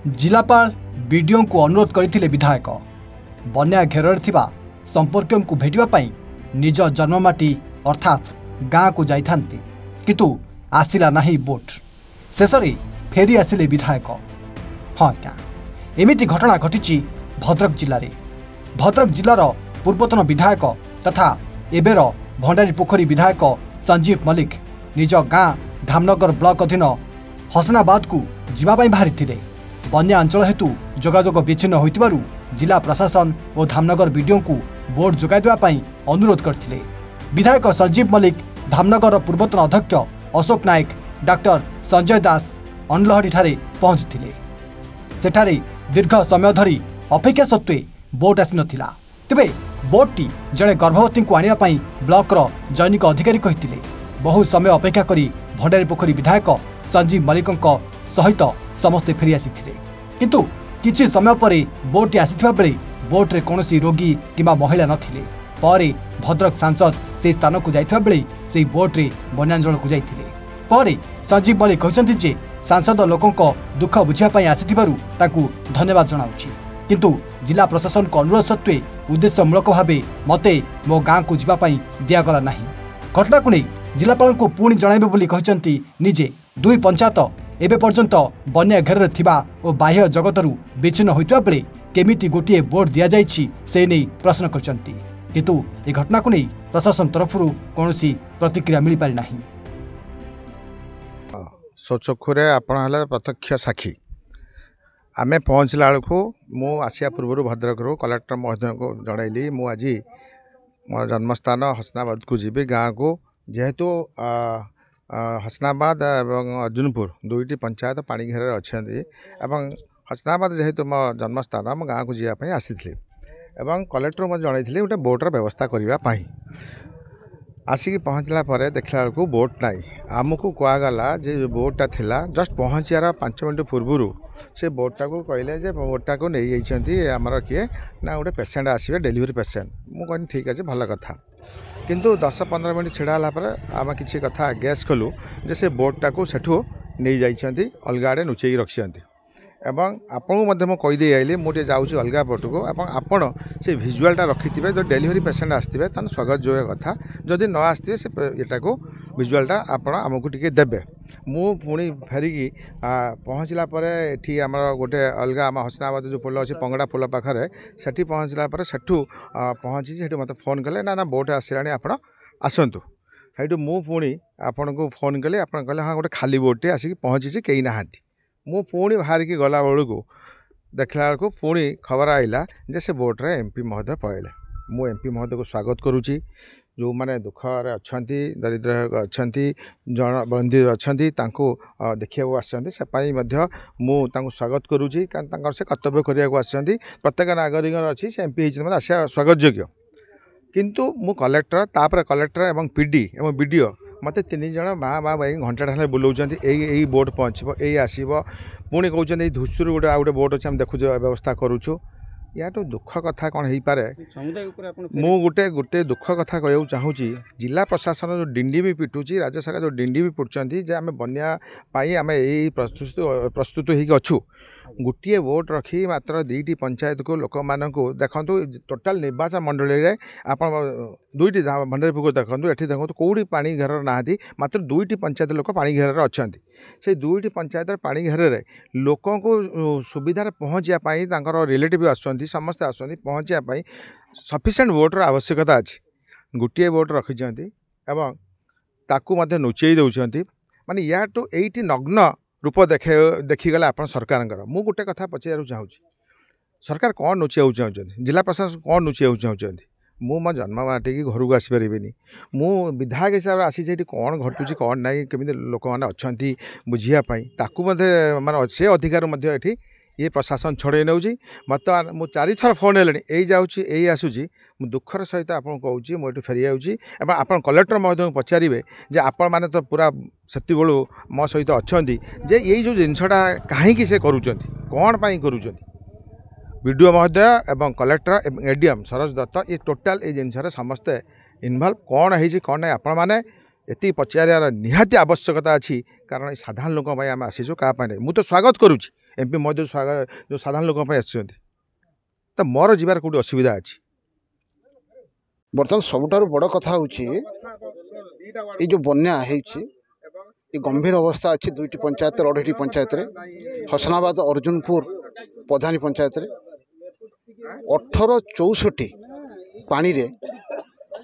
जिलापाल बीडीओ को अनुरोध करथिले विधायक बन्या घेर संपर्क को भेटापी निज जन्ममाटी अर्थात गाँ को जाइथांती किंतु आसिला नहीं बोट शेष फेरी आसिले विधायक। हाँ क्या एमिति घटना घटी भद्रक जिले में भद्रक जिलार पूर्वतन विधायक तथा एबेर भंडारी पोखरी विधायक संजीव मल्लिक निज गाँ धामनगर ब्लॉक अधीन हसनाबाद को जीवाई बाहरी बन्या अंचल हेतु जोगाजोग विच्छिन्न होइतिबारु जिला प्रशासन और धामनगर बीडीओ को बोर्ड जोगाई देवाई अनुरोध करथिले। विधायक संजीव मल्लिक धामनगर पूर्वतन अध्यक्ष अशोक नायक डॉक्टर संजय दास अनलहड़ी ठारे पहुंचते सेठारे दीर्घ समय धरी अपेक्षा सत्वे बोट आसी नथिला। तेबे बोटटी जड़े गर्भवती को आनिया ब्लॉकर जैनिक अधिकारी कहिथिले बहु समय अपेक्षा करी भंडारी पोखरी विधायक संजीव मल्लिक सहित समस्ते फेरी आसीथिले किंतु किछि समय परे बोटटी आसीथिबा बेले बोट्रे कौनसी रोगी किंबा महिला नथिले। परे भद्रक सांसद से स्थान को जाइथिबा बेले से बोट्रे बन्यांचल को जाइथिले। परे संजीव मल्लिक कहते जे सांसद लोकों दुख बुझापी आसीथिबारु ताकू धन्यवाद जनाउछि किंतु जिला प्रशासन को अनुरोध सत्वे उद्देश्यमूलक भावे मते मो गाँ को जीवाई दिगला ना। घटना को नहीं जिलापाल को पुणी जणाइबे बोली कहचंती निजे दुई पंचायत एबे पर्यंत बन्या घेर थिबा और बाह्य जगतरू विच्छिन्न होइतबा बेले केमिति गोटिए बोर्ड दिया जाइछि से नहीं प्रश्न करचंती किंतु ए घटना को नहीं प्रशासन तरफरू कौनसी प्रतिक्रिया मिल पारि नाही। स्वचक्षुरे आपण हला प्रत्यक्ष साक्षी आमे पहुँचला बेलू मु आसिया पूर्व भद्रक कलेक्टर महोदय को जनइली मु आज मो जन्मस्थान हसनाबाद को जीवी गाँ को जेहेतु हसनाबाद एवं अर्जुनपुर दुईटी पंचायत पानी घेर अच्छा हसनाबाद जेहेतु मो जन्मस्थान मो गाँ को जावाई आसी कलेक्टर मैं जनई गोटे बोटर व्यवस्था करने आसिक पहुँचला देखला बेलू बोट नाई आमको कहगला जे बोटा थिला जस्ट पहुँचार 5 मिनट पूर्व से बोटा को कहले जे बोटा को नहीं जाइए आमर किए ना गोटे पेसेंट आसवे डेलीवरी पेसेंट मु कहनी ठीक अच्छे भल कथा किंतु 10-15 मिनट छिड़ा आम किसी कथा गैस कलु जे से बोटा को सेठू नहीं जाइए अलग आड़े लुचेक रखिंट एवं आपको मुझे कहीदे आइली मुझे जाऊँगी अलग पट को आपण से भिजुआलटा रखि थे जो डेलीवरी पेसेंट आसते तेना स्वागत जो कथा जदि न आसते से यहाँ को भिजुआलटा आपण आमको टी देवे मु पुणी फेरिकी पहुँचला ये आम गोटे अलग आम हसनाबाद जो पोल अच्छे पंगड़ा पोल पाखे से पहुँचला सेठू पहुँची से मत फोन कले ना बोट आसला आप आसतु सही मु पुणी आपन को फोन कले आप कहले हाँ गोटे खाली बोटे आसिक पहुँची कहीं ना मु पुणी बाहरिकी गला बेलू देखला बेलू पुणी खबर आइला जे से बोट्रे एमपी महोदय पलैले मु एमपी महोदय को स्वागत करुच्ची जो मैंने दुखरे अच्छा दरिद्र अच्छा जन बंदी अच्छा देखा आसपाई मुझे स्वागत करुच्ची कारण से कर्तव्य करने आसती प्रत्येक नागरिक अच्छी से एमपी होती आसा स्वागत योग्य किंतु मु कलेक्टर तापर कलेक्टर एवं पीडी एवं बीडीओ मत 3 जन माँ माँ भाई घंटा ढाले बुलाऊँ यही बोट पहुँचब यही आसब पुणी कहते धूसुर गोटे आ गए बोट अच्छे आम देखु व्यवस्था करुचु या तो दुख कथा कौन हो पारे मु गोटे दुख कथा कहूँ चाहूँगी जिला प्रशासन जो डिंडी भी पिटुची राज्य सरकार जो डिंडी भी पिटुँच आम बन्या आम यही प्रस्तुत होचु गोटे वोट रखी मात्र 2टी पंचायत को लोक मानू देखु टोटाल निर्वाचन मंडली में आप 2टी भंडारी पोखरी देखो ये देखो कौटी पानी घेर ना मात्र 2टी पंचायत लोक पानी घेर अच्छा से 2टी पंचायत पानी घेर लोक को सुविधार पहुँचापी रिलेटिव आसुँच समस्ते आसुँच पहुँचापी सफिसीयंट वोटर आवश्यकता अच्छी गोटे वोट रखिंट एवं ताकू नुचई दौरान माने या तो यही नग्न रूप देखीगला आप सरकार मु गोटे कथा पचार चाहूँ सरकार कौन नुचिया चाहते जिला प्रशासन कौन नुचिया चाहते मु मो जन्म माटी घर को आसपारि मु विधायक हिसाब से आसी कौन घटुची कौन ना केमी लोक मैंने अच्छा बुझापी ताकू माने से अधिकार ये ये प्रशासन छड़े नौ बर्तमान मु 4 थर फोन हेले यही जाऊँगी यही आसूँ दुखर सहित आपको कहूँ मुझे फेरी जाऊँगी आप कलेक्टर महोदय को पचारे जे आपण मैंने तो पूरा से मो सहित अच्छा जे यही जो जिनसटा कहीं से करुँच कौन पाई करुँच बीडीओ महोदय एवं कलेक्टर एवं एडीएम सरोज दत्त ये टोटाल ये जिनस समस्ते इनवल्व कौन है कौन ना आपण मैंने ये पचार निहाती आवश्यकता अच्छी कारण साधारण लोक आम आसीचु क्या मुझे स्वागत करुच्ची एमपी महोदय जो साधारण लोक तो मोर जीवार कौटी असुविधा अच्छी बर्तमान सबुठारु बड़ कथा होची ये जो बन्या होची ये गंभीर अवस्था अच्छी दुईटी पंचायत अढ़ेटी पंचायत रे हसनाबाद अर्जुनपुर प्रधानी पंचायत रे 1864 पानी रे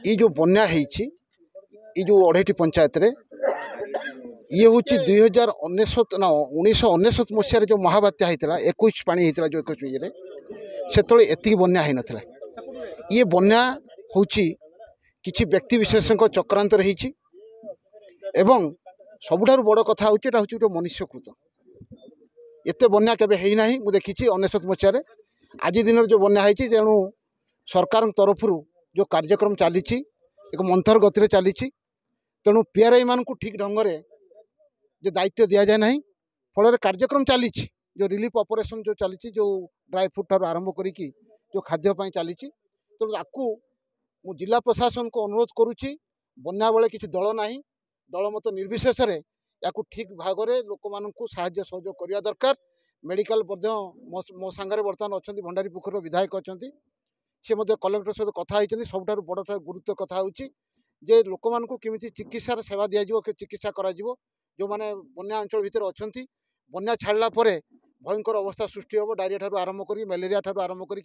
ये जो बन्या होची ये जो अढ़ेटी पंचायत रे ये हूँ 2019 ना 1999 मसीह जो महाबात्या होता 21 पानी होता जो 21 ये से एति बन्या हो नाला ये बन्या हूँ किसी व्यक्ति विशेष चक्रांत रही एवं सबुठारु बड़ कथा हूँ गोटे मनुष्यकृत एत बन्या केबे है ना मुझे देखी 1999 मसीह आज दिन जो बन्या होती तेणु सरकार तरफ जो कार्यक्रम चली एक मंथर गति चली तेणु पीआरआई मान ठीक ढंग से जो दायित्व दि जाए ना फल कार्यक्रम चली जो रिलीफ ऑपरेशन जो चली जो ड्राई फ्रूट ठार आरंभ करी जो खाद्यपाई चली तेणु आपको मु जिला प्रशासन को अनुरोध करुच्ची बन्या बेले किसी दल ना दल मत निर्विशेष या ठीक भाग में लोक मानू साहाय्य सहयोग करने दरकार मेडिकल मो सांगे बर्तमान अच्छा भंडारी पोखर विधायक अच्छा सी कलेक्टर सहित कथा होती सबुठ बड़ गुरुत्व कथा होची जे लोक मानू केमी चिकित्सार सेवा दिज्व चिकित्सा करा जो मैंने बन्या अंचल भितर अच्छा बन्या छाड़ा भयंकर अवस्था सृष्टि हम डायरिया ठार आरंभ कर मलेरिया ठार आरंभ कर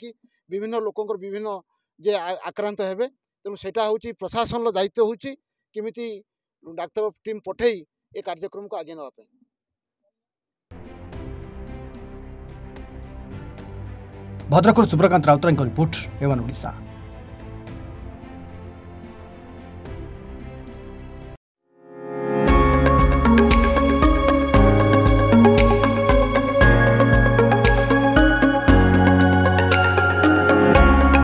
विभिन्न लोकंर विभिन्न जे आक्रांत हेबे तेणु सेटा हूँ प्रशासन दायित्व हूँ किमिति डाक्तर टीम पठेई ए कार्यक्रम को आगे नापे। भद्रकରୁ ସୁବ୍ରକାନ୍ତ ରାଉତରାୟଙ୍କ ରିପୋର୍ଟ ଏවන් ଓଡ଼ିଶା।